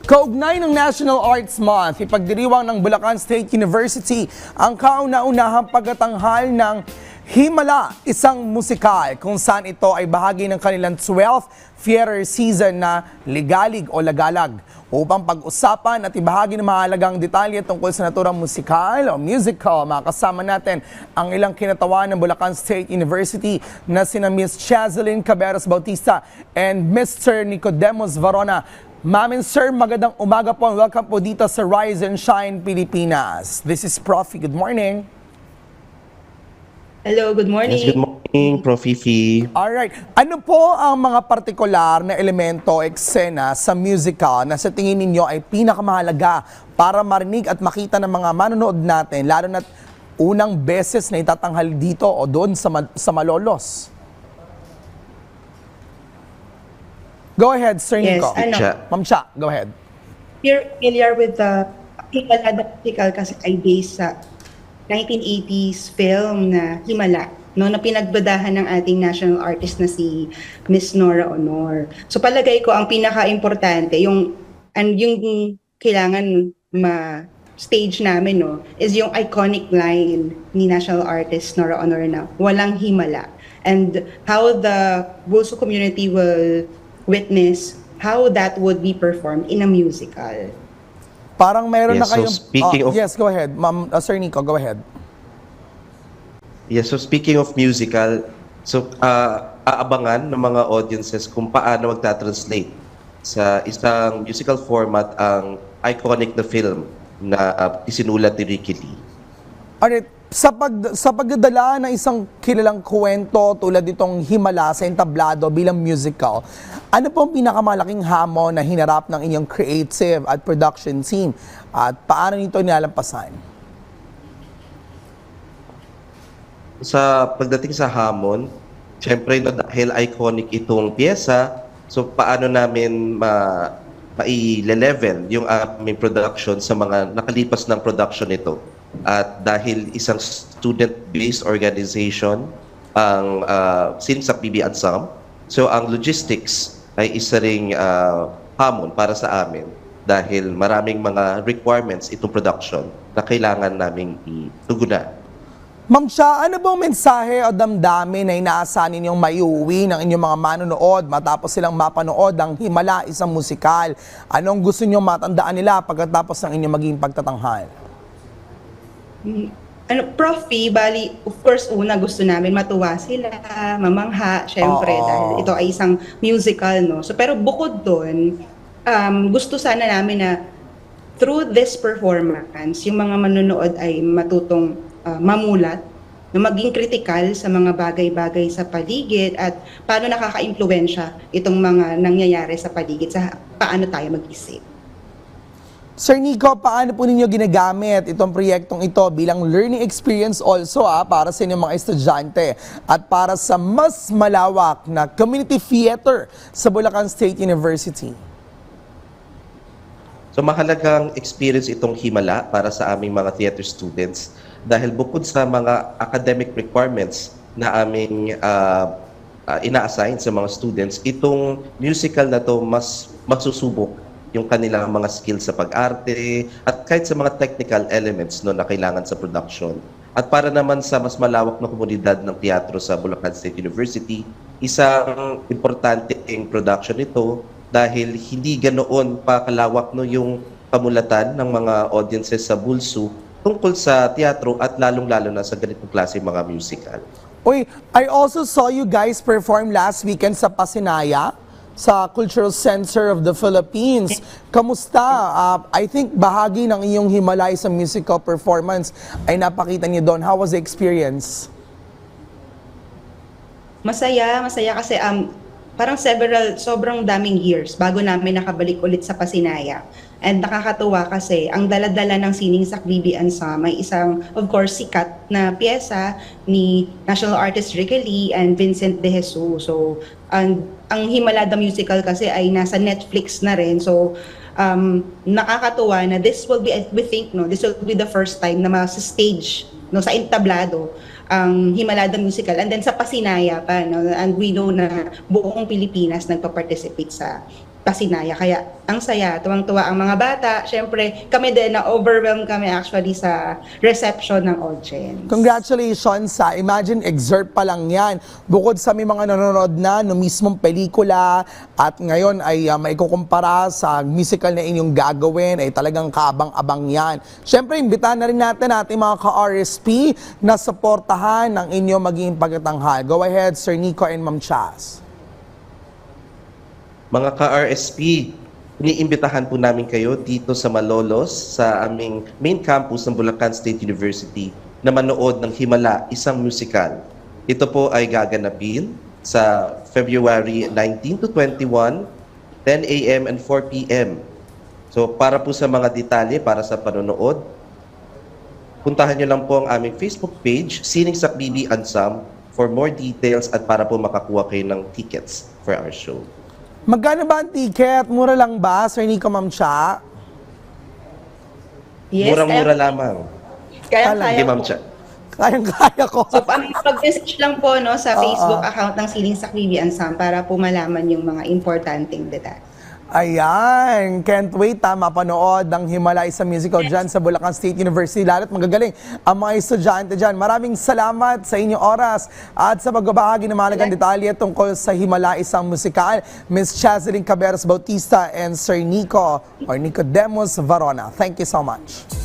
Kaugnay ng National Arts Month, ipagdiriwang ng Bulacan State University ang kauna-unahang pagtatanghal ng Himala, isang musikal kung saan ito ay bahagi ng kanilang 12th theater season na Ligalig o Lagalag. Upang pag-usapan at ibahagi ng mahalagang detalye tungkol sa naturang musikal o musical, makasama natin ang ilang kinatawan ng Bulacan State University na sina Miss Chazeline Caberos Bautista and Mr. Nicodemus Varona. Ma'am and sir, magandang umaga po and welcome po dito sa Rise and Shine Pilipinas. This is Profi. Good morning. Hello, good morning. Yes, good morning, Prof. Fifi. Alright. Ano po ang mga partikular na elemento, eksena sa musical na sa tingin ninyo ay pinakamahalaga para marinig at makita ng mga manonood natin, lalo na't unang beses na itatanghal dito o doon sa Malolos? Go ahead, Sir Yes, Nico. Ma'am Cha, go ahead. You're familiar with the musical kasi ay based sa 1980s film na Himala, no, na pinagbadahan ng ating national artist na si Miss Nora Honor. So palagay ko ang pinaka-importante, yung kailangan ma-stage namin, no, is yung iconic line ni national artist Nora Honor na walang himala. And how the Bulso community will witness how that would be performed in a musical. Parang mayroon na Yes, so kayong... speaking of- Yes, go ahead. Ma'am, Sir Nico, go ahead. Yes, so speaking of musical, so aabangan ng mga audiences kung paano magta-translate sa isang musical format ang iconic na film na isinulat ni Ricky Lee. Alright, sa pagdadala ng isang kilalang kwento tulad itong Himala sa entablado bilang musical, ano po ang pinakamalaking hamon na hinarap ng inyong creative at production team at paano nito nilalampasan? Sa pagdating sa hamon, syempre dahil iconic itong pyesa, so paano namin mai-level yung aming production sa mga nakalipas ng production nito. At dahil isang student-based organization ang Sinsak BB Ansam, so ang logistics ay isa ring hamon para sa amin dahil maraming mga requirements itong production na kailangan naming itugunan. Ma'am Cha, ano bang mensahe o damdamin na inaasahan ninyong maiuwi ng inyong mga manonood matapos silang mapanood ang Himala, isang musikal? Anong gusto ninyong matandaan nila pagkatapos ng inyong maging pagtatanghal? Profi, bali, of course, una gusto namin matuwa sila, mamangha, syempre, Oo. dahil ito ay isang musical, no? So, pero bukod doon, gusto sana namin na through this performance, yung mga manonood ay matutong mamulat, na maging kritikal sa mga bagay-bagay sa paligid at paano nakaka-impluwensya itong mga nangyayari sa paligid sa paano tayo mag-isip. Sir Nico, paano po ninyo ginagamit itong proyektong ito bilang learning experience also para sa inyong mga estudyante at para sa mas malawak na community theater sa Bulacan State University? So mahalagang experience itong Himala para sa aming mga theater students dahil bukod sa mga academic requirements na aming ina-assign sa mga students, itong musical na to mas magsusubok yung kanilang mga skills sa pag-arte at kahit sa mga technical elements no, na kailangan sa production. At para naman sa mas malawak na komunidad ng teatro sa Bulacan State University, isang importanteng production ito dahil hindi ganoon pa kalawak no, yung pamulatan ng mga audiences sa Bulso tungkol sa teatro at lalong-lalo na sa ganitong klase mga musical. Uy, I also saw you guys perform last weekend sa Pasinaya, sa Cultural Center of the Philippines. Kamusta? I think bahagi ng iyong Himala sa musical performance ay napakita niyo doon. How was the experience? Masaya kasi parang sobrang daming years bago namin nakabalik ulit sa Pasinaya. And nakakatuwa kasi ang dala-dala ng Sining Sakbibi Ansam ay isang, of course, sikat na pyesa ni national artist Ricky Lee and Vincent De Jesus. So, ang Himala the Musical kasi ay nasa Netflix na rin. So, nakakatuwa na this will be, we think, no, this will be the first time na ma-stage no, sa entablado ang Himala the Musical. And then sa Pasinaya pa, no, and we know na buong Pilipinas nagpa-participate sa Pasinaya. Kaya ang saya, tuwang-tuwa ang mga bata. Siyempre, kami din, na-overwhelm kami actually sa reception ng audience. Congratulations sa Imagine Exert pa lang yan. Bukod sa may mga nanonood na no mismong pelikula at ngayon ay maikukumpara sa musical na inyong gagawin ay talagang kaabang-abang yan. Siyempre, imbitahan na rin natin ating mga ka-RSP na suportahan ng inyong magiging pagtatanghal. Go ahead, Sir Nico and Ma'am Chas. Mga ka-RSP, iniimbitahan po namin kayo dito sa Malolos sa aming main campus ng Bulacan State University na manood ng Himala, isang musical. Ito po ay gaganapin sa February 19 to 21, 10 a.m. and 4 p.m. So para po sa mga detalye para sa panonood, puntahan nyo lang po ang aming Facebook page, Sining Saklibi Ansam, for more details at para po makakuha kayo ng tickets for our show. Magkano ba ang ticket? Mura lang ba, Sir Nico, Ma'am Cha? Yes, Murang-mura lamang. Kaya-kaya Hindi, Ma'am po. Cha. Kayang-kaya ko. So, mag-message lang po no, sa Oo. Facebook account ng Siling Saklibi Ansam para po malaman yung mga importanteng detalye. Ayan, can't wait mapanood ng Himala Isang Musical dyan sa Bulacan State University. Lalo't magagaling ang mga estudyante dyan. Maraming salamat sa inyong oras at sa pagbabahagi ng mahalagang detalye tungkol sa Himala Isang Musical. Ms. Chazeline Caberos Bautista and Sir Nico or Nicodemus Varona. Thank you so much.